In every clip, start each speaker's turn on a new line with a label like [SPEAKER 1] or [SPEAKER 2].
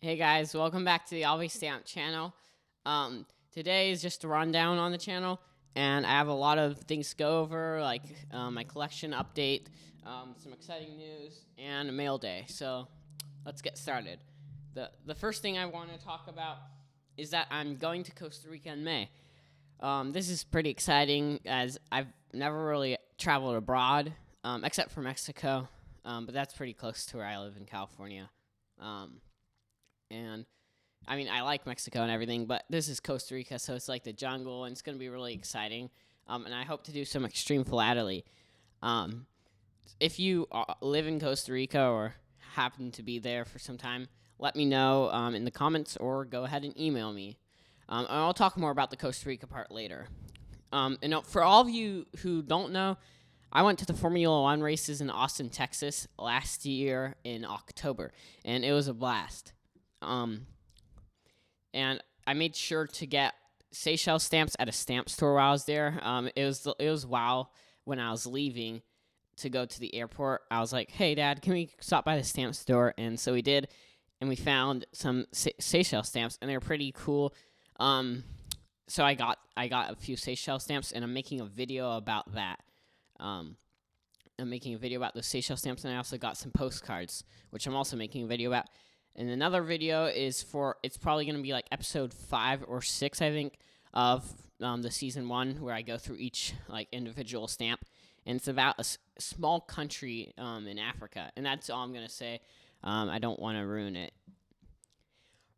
[SPEAKER 1] Hey guys, welcome back to the Always Stamp channel. Today is just a rundown on the channel, and I have a lot of things to go over, like my collection update, some exciting news, and a mail day. So let's get started. The first thing I want to talk about is that I'm going to Costa Rica in May. This is pretty exciting as I've never really traveled abroad, except for Mexico, but that's pretty close to where I live in California. And I mean, I like Mexico and everything, but this is Costa Rica, so it's like the jungle, and it's going to be really exciting. And I hope to do some extreme philately. If you live in Costa Rica or happen to be there for some time, let me know in the comments or go ahead and email me. And I'll talk more about the Costa Rica part later. And for all of you who don't know, I went to the Formula One races in Austin, Texas last year in October, and it was a blast. And I made sure to get Seychelles stamps at a stamp store while I was there. It was wow when I was leaving to go to the airport. I was like, "Hey, Dad, can we stop by the stamp store?" And so we did, and we found some Seychelles stamps, and they were pretty cool. So I got a few Seychelles stamps, and I'm making a video about that. I'm making a video about the Seychelles stamps, and I also got some postcards, which I'm also making a video about. And another video is it's probably going to be like episode 5 or 6, I think, of the season 1, where I go through each like individual stamp. And it's about a small country in Africa. And that's all I'm going to say. I don't want to ruin it.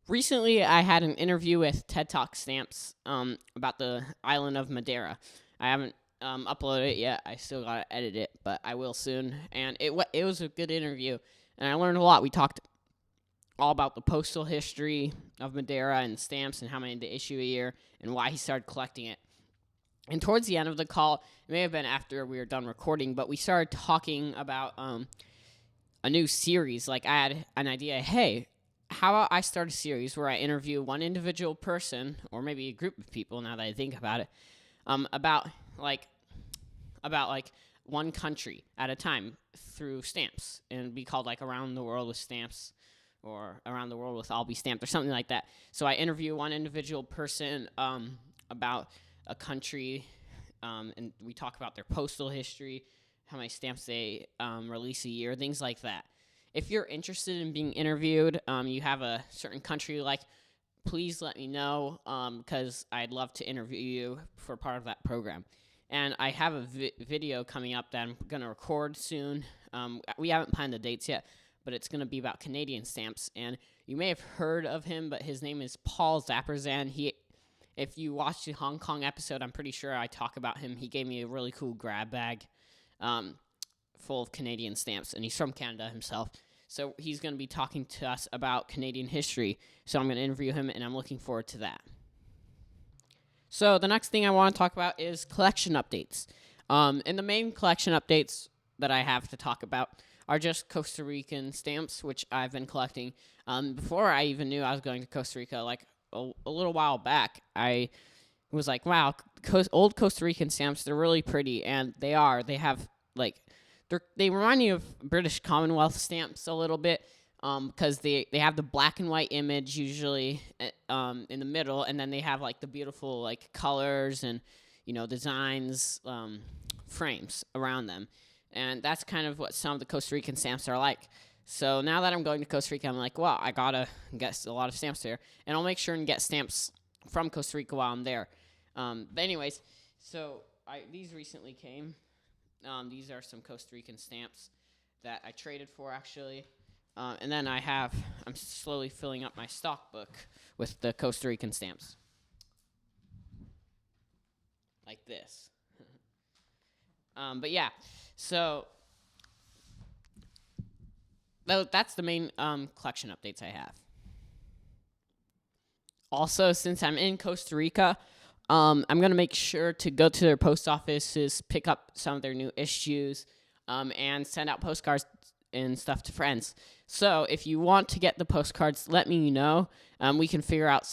[SPEAKER 1] Recently, I had an interview with TED Talk Stamps about the island of Madeira. I haven't uploaded it yet. I still got to edit it, but I will soon. And it was a good interview. And I learned a lot. We talked all about the postal history of Madeira and stamps and how many they issue a year and why he started collecting it. And towards the end of the call, it may have been after we were done recording, but we started talking about a new series. Like, I had an idea, hey, how about I start a series where I interview one individual person, or maybe a group of people now that I think about it, about one country at a time through stamps, and it'd be called like Around the World with Stamps, or Around the World with I'll Be Stamped, or something like that. So I interview one individual person about a country, and we talk about their postal history, how many stamps they release a year, things like that. If you're interested in being interviewed, you have a certain country you like, please let me know, because I'd love to interview you for part of that program. And I have a video coming up that I'm going to record soon. We haven't planned the dates yet, but it's going to be about Canadian stamps. And you may have heard of him, but his name is Paul Zapperzan. If you watch the Hong Kong episode, I'm pretty sure I talk about him. He gave me a really cool grab bag full of Canadian stamps, and he's from Canada himself. So he's going to be talking to us about Canadian history. So I'm going to interview him, and I'm looking forward to that. So the next thing I want to talk about is collection updates. And the main collection updates that I have to talk about are just Costa Rican stamps, which I've been collecting. Before I even knew I was going to Costa Rica, like a little while back, I was like, wow, old Costa Rican stamps, they're really pretty, and they are. They have, like, they remind me of British Commonwealth stamps a little bit, because they have the black and white image usually in the middle, and then they have, like, the beautiful, like, colors and, designs, frames around them. And that's kind of what some of the Costa Rican stamps are like. So now that I'm going to Costa Rica, I'm like, well, I gotta get a lot of stamps there. And I'll make sure and get stamps from Costa Rica while I'm there. But anyways, so these recently came. These are some Costa Rican stamps that I traded for, actually. And then I'm slowly filling up my stock book with the Costa Rican stamps. Like this. But yeah, so that's the main collection updates I have. Also, since I'm in Costa Rica, I'm going to make sure to go to their post offices, pick up some of their new issues, and send out postcards and stuff to friends. So if you want to get the postcards, let me know. We can figure out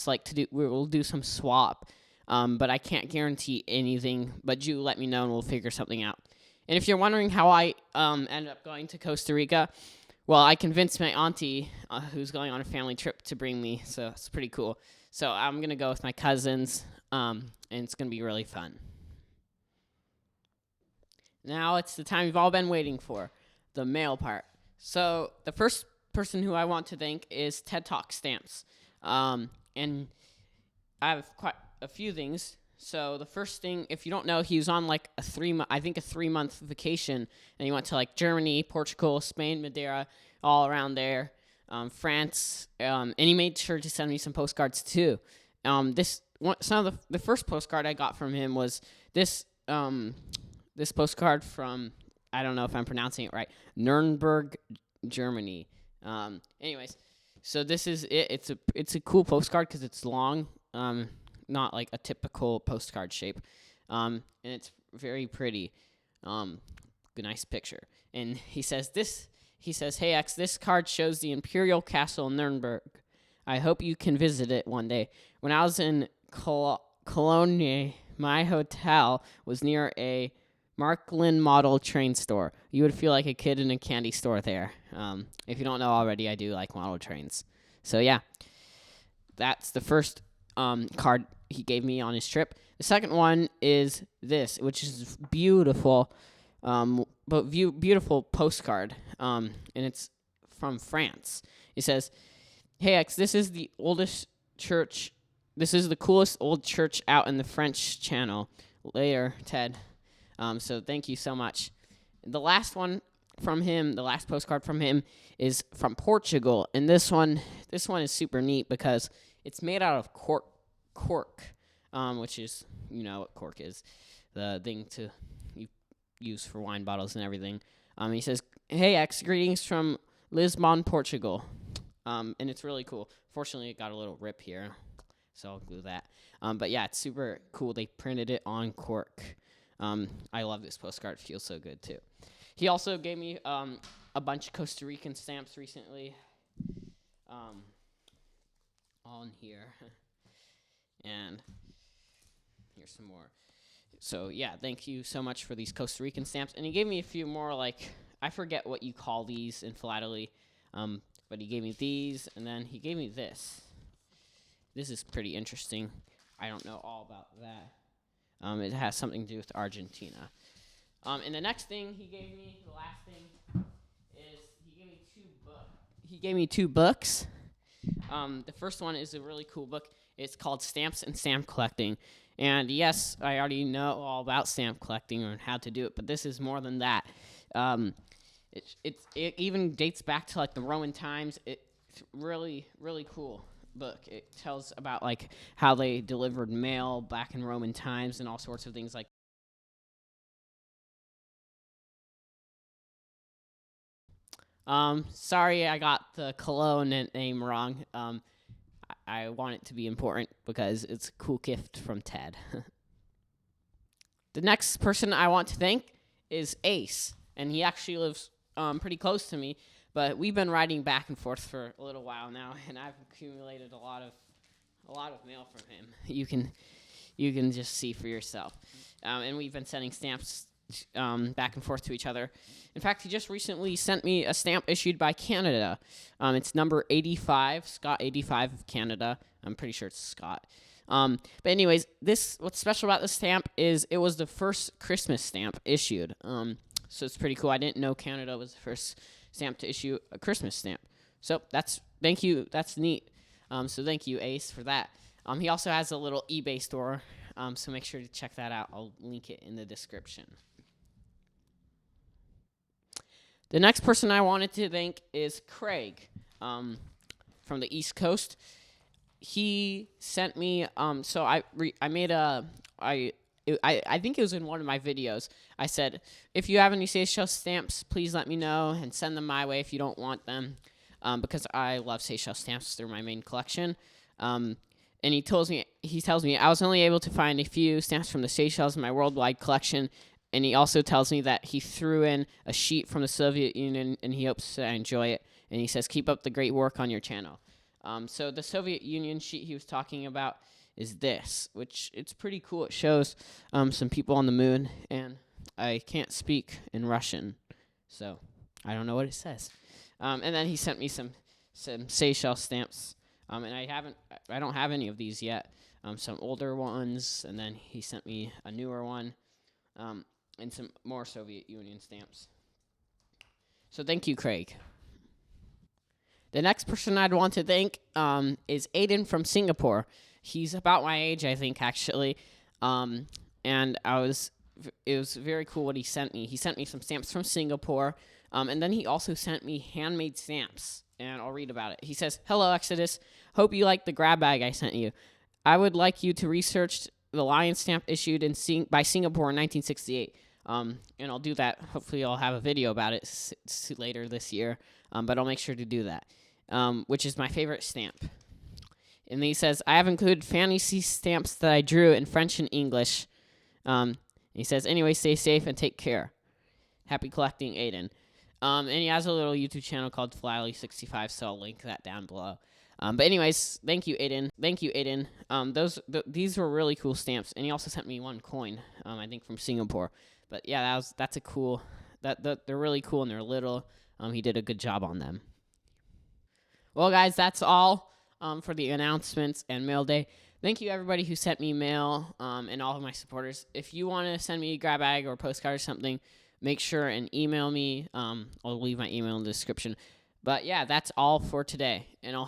[SPEAKER 1] we'll do some swap. But I can't guarantee anything, but you let me know and we'll figure something out. And if you're wondering how I ended up going to Costa Rica, Well, I convinced my auntie, who's going on a family trip, to bring me, so it's pretty cool. So I'm going to go with my cousins, and it's going to be really fun. Now it's the time you've all been waiting for, the mail part. So the first person who I want to thank is TED Talk Stamps. And I have quite a few things. So the first thing, if you don't know, he was on like a 3-month vacation, and he went to like Germany, Portugal, Spain, Madeira, all around there, France, and he made sure to send me some postcards too. The first postcard I got from him was this this postcard from, I don't know if I'm pronouncing it right, Nuremberg, Germany. Anyways, so this is it. It's a cool postcard because it's long. Not like a typical postcard shape, and it's very pretty. Nice picture. And he says, "Hey X, this card shows the Imperial Castle in Nuremberg. I hope you can visit it one day. When I was in Cologne, my hotel was near a Marklin model train store. You would feel like a kid in a candy store there. If you don't know already, I do like model trains. So yeah, that's the first card he gave me on his trip. The second one is this, which is beautiful, beautiful postcard, and it's from France. It says, "Hey X, this is the oldest church. This is the coolest old church out in the French Channel. Later, Ted." So thank you so much. The last one from him, the last postcard from him, is from Portugal, and this one is super neat because it's made out of cork, which is, you know what cork is, the thing you use for wine bottles and everything. He says, "Hey X, greetings from Lisbon, Portugal," and it's really cool. Fortunately, it got a little rip here, so I'll glue that. But yeah, it's super cool. They printed it on cork. I love this postcard. It feels so good too. He also gave me a bunch of Costa Rican stamps recently. On here. And here's some more. So yeah, thank you so much for these Costa Rican stamps. And he gave me a few more, like, I forget what you call these in philately, but he gave me these, and then he gave me this. This is pretty interesting. I don't know all about that. It has something to do with Argentina. And the next thing he gave me, the last thing, is he gave me two books. The first one is a really cool book. It's called Stamps and Stamp Collecting. And yes, I already know all about stamp collecting and how to do it, but this is more than that. It even dates back to like the Roman times. It's really, really cool book. It tells about like how they delivered mail back in Roman times and all sorts of things like. Sorry, I got the Cologne name wrong. I want it to be important because it's a cool gift from Ted. The next person I want to thank is Ace, and he actually lives pretty close to me, but we've been riding back and forth for a little while now, and I've accumulated a lot of mail from him. You can just see for yourself. And we've been sending stamps back and forth to each other. In fact, he just recently sent me a stamp issued by Canada. It's number 85, Scott 85 of Canada. I'm pretty sure it's Scott. But anyways, what's special about this stamp is it was the first Christmas stamp issued. So it's pretty cool. I didn't know Canada was the first stamp to issue a Christmas stamp. So thank you. That's neat. So thank you, Ace, for that. He also has a little eBay store, so make sure to check that out. I'll link it in the description. The next person I wanted to thank is Craig, from the East Coast. He sent me. So I made I think it was in one of my videos. I said, if you have any Seychelles stamps, please let me know and send them my way if you don't want them, because I love Seychelles stamps. They're my main collection. And he tells me I was only able to find a few stamps from the Seychelles in my worldwide collection. And he also tells me that he threw in a sheet from the Soviet Union, and he hopes I enjoy it. And he says, keep up the great work on your channel. So the Soviet Union sheet he was talking about is this, which it's pretty cool. It shows some people on the moon, and I can't speak in Russian, so I don't know what it says. And then he sent me some Seychelles stamps. And I don't have any of these yet. Some older ones, and then he sent me a newer one, and some more Soviet Union stamps. So thank you, Craig. The next person I'd want to thank is Aiden from Singapore. He's about my age, I think, actually. And it was very cool what he sent me. He sent me some stamps from Singapore, and then he also sent me handmade stamps, and I'll read about it. He says, "Hello, Exodus. Hope you like the grab bag I sent you. I would like you to research the lion stamp issued by Singapore in 1968. And I'll do that. Hopefully I'll have a video about it later this year, but I'll make sure to do that, which is my favorite stamp." And then he says, "I have included fantasy stamps that I drew in French and English." He says, "Anyway, stay safe and take care. Happy collecting, Aiden." And he has a little YouTube channel called philately65, so I'll link that down below. But anyways, thank you, Aiden. These were really cool stamps, and he also sent me one coin, I think from Singapore. But yeah, that's a cool. They're really cool and they're little. He did a good job on them. Well, guys, that's all for the announcements and mail day. Thank you, everybody who sent me mail, and all of my supporters. If you want to send me a grab bag or a postcard or something, make sure and email me. I'll leave my email in the description. But yeah, that's all for today, and I'll